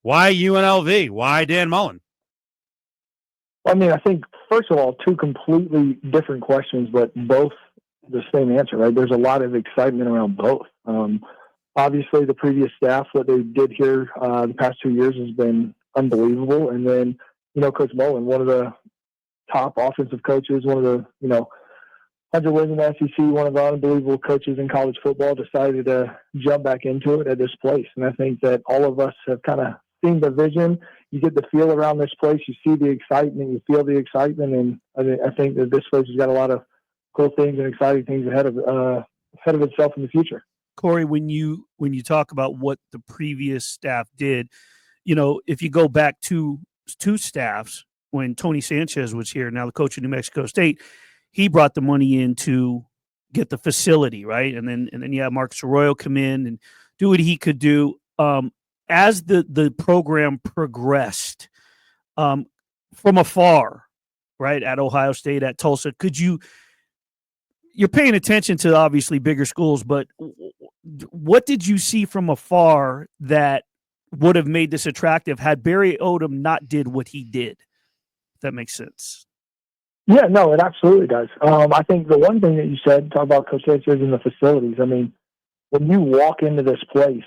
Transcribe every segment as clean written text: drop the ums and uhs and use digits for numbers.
Why UNLV? Why Dan Mullen? I mean, I think, first of all, two completely different questions, but both the same answer, right? There's a lot of excitement around both. Obviously, the previous staff, what they did here the past 2 years has been unbelievable. And then, Coach Mullen, one of the top offensive coaches, one of the, 100 wins in the SEC, one of the unbelievable coaches in college football, decided to jump back into it at this place. And I think that all of us have kind of seen the vision. You get the feel around this place. You see the excitement. You feel the excitement. And I think that this place has got a lot of cool things and exciting things ahead of itself in the future. Corey, when you talk about what the previous staff did, if you go back to two staffs, when Tony Sanchez was here, now the coach of New Mexico State, he brought the money in to get the facility, right? And then you have Marcus Arroyo come in and do what he could do. As the program progressed from afar, right, at Ohio State, at Tulsa, you're paying attention to obviously bigger schools, but what did you see from afar that would have made this attractive had Barry Odom not did what he did? If that makes sense. Yeah, no, it absolutely does. I think the one thing that you said, talk about Coach Sanchez and the facilities. I mean, when you walk into this place,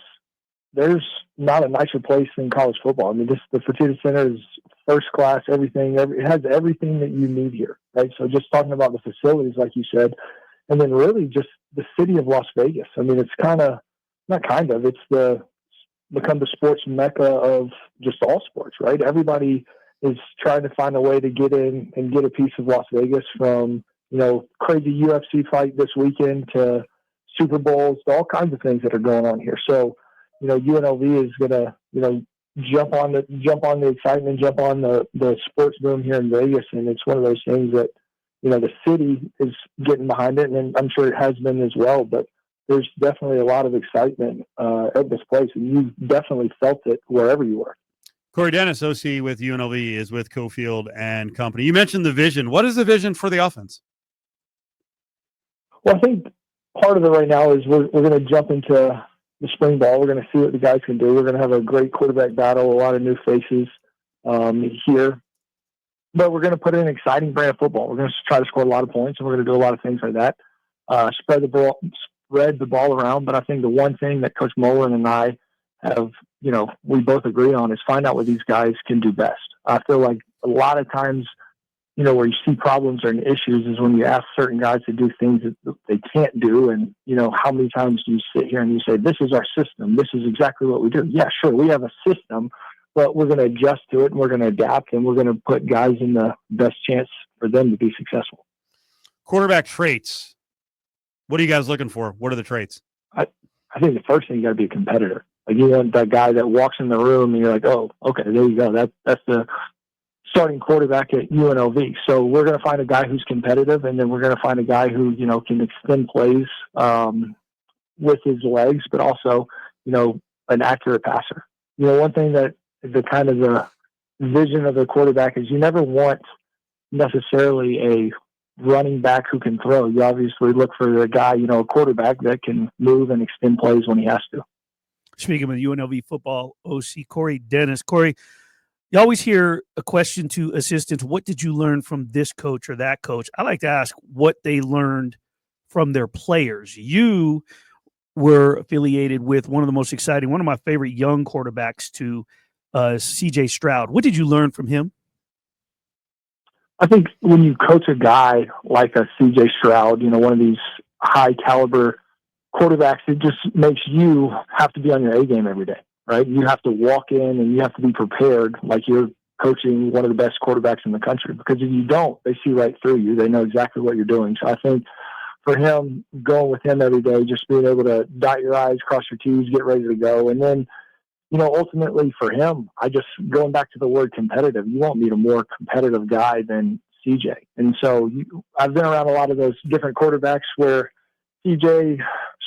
there's not a nicer place than college football. I mean, the Fertitta Center is first class, everything. It has everything that you need here, right? So just talking about the facilities, like you said, and then really just the city of Las Vegas. I mean, it's become the sports mecca of just all sports, right? Everybody is trying to find a way to get in and get a piece of Las Vegas, from, crazy UFC fight this weekend to Super Bowls, to all kinds of things that are going on here. So, UNLV is going to, jump on the excitement, jump on the sports boom here in Vegas. And it's one of those things that, the city is getting behind it, and I'm sure it has been as well, but there's definitely a lot of excitement at this place, and you definitely felt it wherever you were. Corey Dennis, OC with UNLV, is with Cofield and Company. You mentioned the vision. What is the vision for the offense? Well, I think part of it right now is we're going to jump into the spring ball. We're going to see what the guys can do. We're going to have a great quarterback battle, a lot of new faces here. But we're going to put in an exciting brand of football. We're going to try to score a lot of points, and we're going to do a lot of things like that. Spread the ball around. But I think the one thing that Coach Mullen and I have, we both agree on is find out what these guys can do best. I feel like a lot of times, where you see problems or issues is when you ask certain guys to do things that they can't do. And, how many times do you sit here and you say, this is our system. This is exactly what we do. Yeah, sure. We have a system, but we're going to adjust to it, and we're going to adapt, and we're going to put guys in the best chance for them to be successful. Quarterback traits. What are you guys looking for? What are the traits? I think the first thing, you got to be a competitor. Like, you want that guy that walks in the room and you're like, oh, okay, there you go. That's the starting quarterback at UNLV. So we're going to find a guy who's competitive, and then we're going to find a guy who, can extend plays with his legs, but also, an accurate passer. One thing that the kind of the vision of the quarterback is you never want necessarily a running back who can throw. You obviously look for a guy, a quarterback that can move and extend plays when he has to. Speaking of UNLV football OC, Corey Dennis. Corey, you always hear a question to assistants, what did you learn from this coach or that coach? I like to ask what they learned from their players. You were affiliated with one of the most exciting, one of my favorite young quarterbacks to C.J. Stroud. What did you learn from him? I think when you coach a guy like a C.J. Stroud, one of these high caliber quarterbacks, it just makes you have to be on your A game every day, right? You have to walk in and you have to be prepared like you're coaching one of the best quarterbacks in the country, because if you don't, they see right through you. They know exactly what you're doing. So I think for him, going with him every day, just being able to dot your I's, cross your T's, get ready to go. And then, ultimately for him, going back to the word competitive, you won't meet a more competitive guy than CJ. And so I've been around a lot of those different quarterbacks where CJ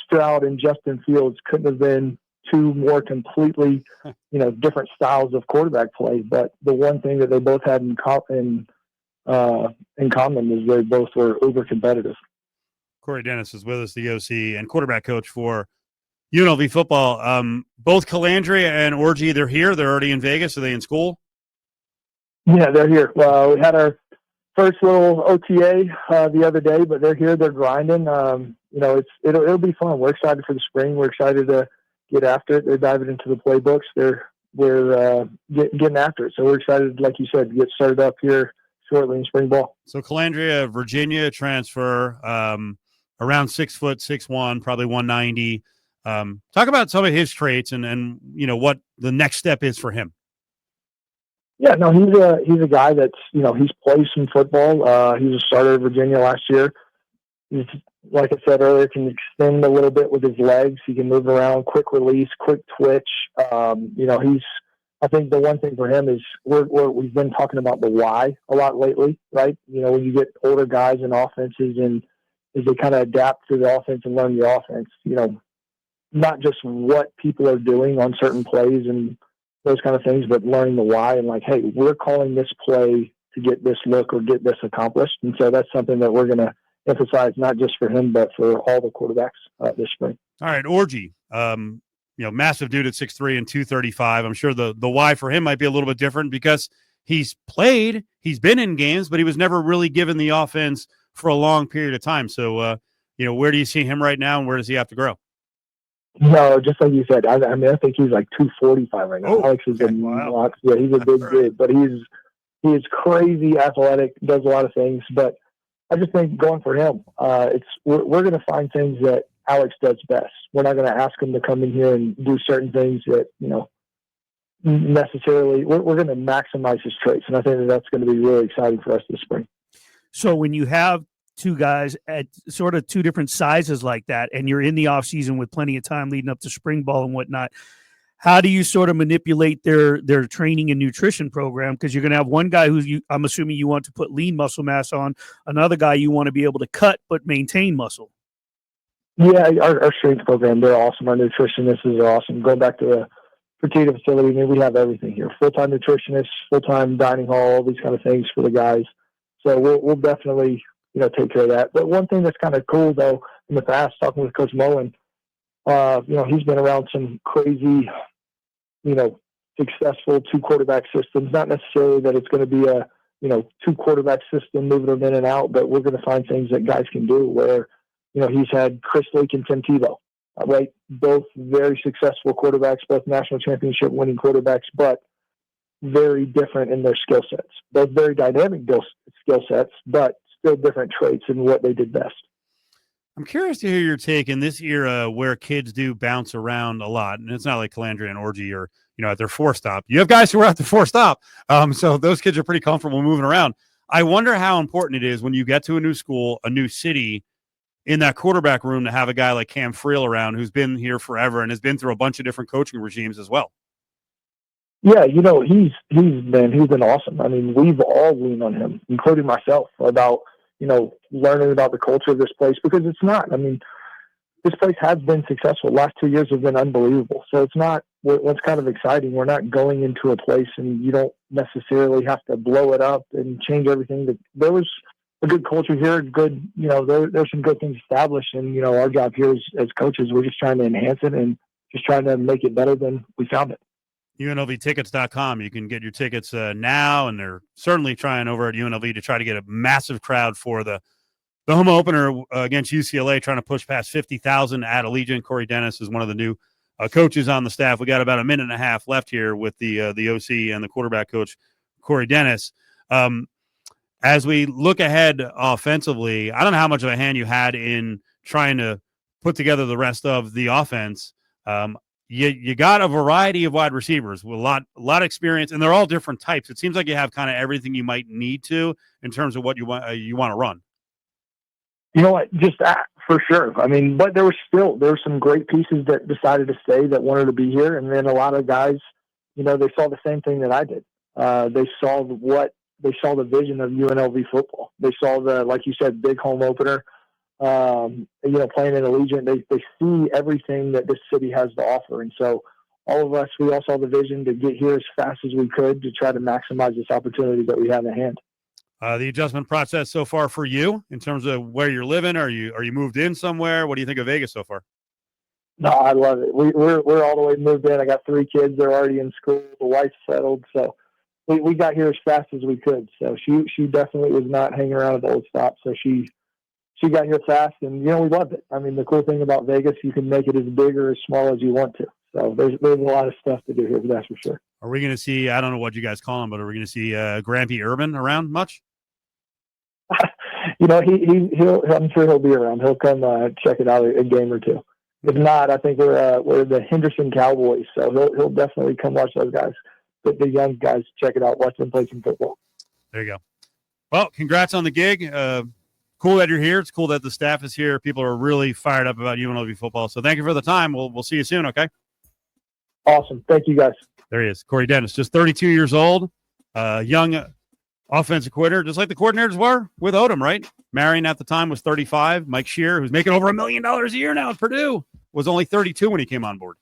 Stroud and Justin Fields couldn't have been two more completely, different styles of quarterback play. But the one thing that they both had in common is they both were uber competitive. Corey Dennis is with us, the OC and quarterback coach for UNLV football. Both Calandria and Orgy, they're here. They're already in Vegas. Are they in school? Yeah, they're here. We had our first little OTA the other day, but they're here. They're grinding. It'll be fun. We're excited for the spring. We're excited to get after it. They're diving into the playbooks. We're getting after it. So we're excited, like you said, to get started up here shortly in spring ball. So Calandria, Virginia transfer, around 6 foot, 6'1", probably 190. Talk about some of his traits and what the next step is for him. Yeah, no, he's a guy that's, he's played some football. He was a starter at Virginia last year. He's, like I said earlier, can extend a little bit with his legs. He can move around, quick release, quick twitch. I think the one thing for him is we've been talking about the why a lot lately, right? When you get older guys in offenses and as they kind of adapt to the offense and learn the offense, not just what people are doing on certain plays and those kind of things, but learning the why and like, hey, we're calling this play to get this look or get this accomplished. And so that's something that we're going to emphasize, not just for him, but for all the quarterbacks this spring. All right. Orgy, massive dude at 6'3" and 235. I'm sure the why for him might be a little bit different because he's been in games, but he was never really given the offense for a long period of time. So, where do you see him right now and where does he have to grow? No, just like you said, I think he's like 245 right now. Oh, Alex is okay. wow. Yeah, he's a big kid, but he is crazy athletic, does a lot of things. But I just think going for him, we're going to find things that Alex does best. We're not going to ask him to come in here and do certain things that necessarily. We're going to maximize his traits, and I think that's going to be really exciting for us this spring. So when you have two guys at sort of two different sizes like that, and you're in the off season with plenty of time leading up to spring ball and whatnot, how do you sort of manipulate their training and nutrition program? Because you're going to have one guy I'm assuming you want to put lean muscle mass on, another guy you want to be able to cut but maintain muscle. Yeah, our strength program, they're awesome. Our nutritionists are awesome. Going back to the Fertitta facility, we have everything here. Full-time nutritionists, full-time dining hall, all these kind of things for the guys. So we'll definitely take care of that. But one thing that's kind of cool, though, in the past, talking with Coach Mullen, he's been around some crazy, successful two quarterback systems. Not necessarily that it's going to be a, two quarterback system moving them in and out, but we're going to find things that guys can do where, he's had Chris Leak and Tim Tebow, right? Both very successful quarterbacks, both national championship winning quarterbacks, but very different in their skill sets. Both very dynamic skill sets, but still different traits in what they did best. I'm curious to hear your take in this era where kids do bounce around a lot. And it's not like Calandria and Orgy are, at their four stop. You have guys who are at the four stop. So those kids are pretty comfortable moving around. I wonder how important it is when you get to a new school, a new city, in that quarterback room to have a guy like Cam Friel around who's been here forever and has been through a bunch of different coaching regimes as well. Yeah, he's been awesome. We've all leaned on him, including myself, about learning about the culture of this place, because it's not. This place has been successful. The last 2 years have been unbelievable. So it's not what's kind of exciting. We're not going into a place and you don't necessarily have to blow it up and change everything. There was a good culture here. Good, there's some good things established, and our job here as coaches, we're just trying to enhance it and just trying to make it better than we found it. UNLVtickets.com. You can get your tickets now, and they're certainly trying over at UNLV to try to get a massive crowd for the home opener against UCLA, trying to push past 50,000 at Allegiant. Corey Dennis is one of the new coaches on the staff. We got about a minute and a half left here with the OC and the quarterback coach, Corey Dennis. As we look ahead offensively, I don't know how much of a hand you had in trying to put together the rest of the offense. You got a variety of wide receivers with a lot of experience, and they're all different types. It seems like you have kind of everything you might need to in terms of what you want to run. You know what? Just that, for sure. But there were some great pieces that decided to stay, that wanted to be here, and then a lot of guys, they saw the same thing that I did. They saw the vision of UNLV football. They saw like you said, big home opener. Playing in Allegiant, they see everything that this city has to offer. And so all of us, we all saw the vision to get here as fast as we could to try to maximize this opportunity that we have at hand. The adjustment process so far for you in terms of where you're living, are you moved in somewhere? What do you think of Vegas so far? No, I love it. We're all the way moved in. I got 3 kids. They're already in school. The wife's settled. So we got here as fast as we could. So she definitely was not hanging around at the old stop. So she got here fast, and we loved it. I mean, the cool thing about Vegas, you can make it as big or as small as you want to. So there's a lot of stuff to do here, that's for sure. Are we going to see? I don't know what you guys call him, but are we going to see Grampy Urban around much? I'm sure he'll be around. He'll come check it out a game or two. If not, I think we're the Henderson Cowboys, so he'll definitely come watch those guys. The young guys, check it out, watch them play some football. There you go. Well, congrats on the gig. Cool that you're here. It's cool that the staff is here. People are really fired up about UNLV football. So thank you for the time. We'll see you soon. Okay. Awesome. Thank you, guys. There he is, Corey Dennis, just 32 years old, young offensive coordinator, just like the coordinators were with Odom, right? Marion at the time was 35. Mike Shear, who's making over $1 million a year now at Purdue, was only 32 when he came on board.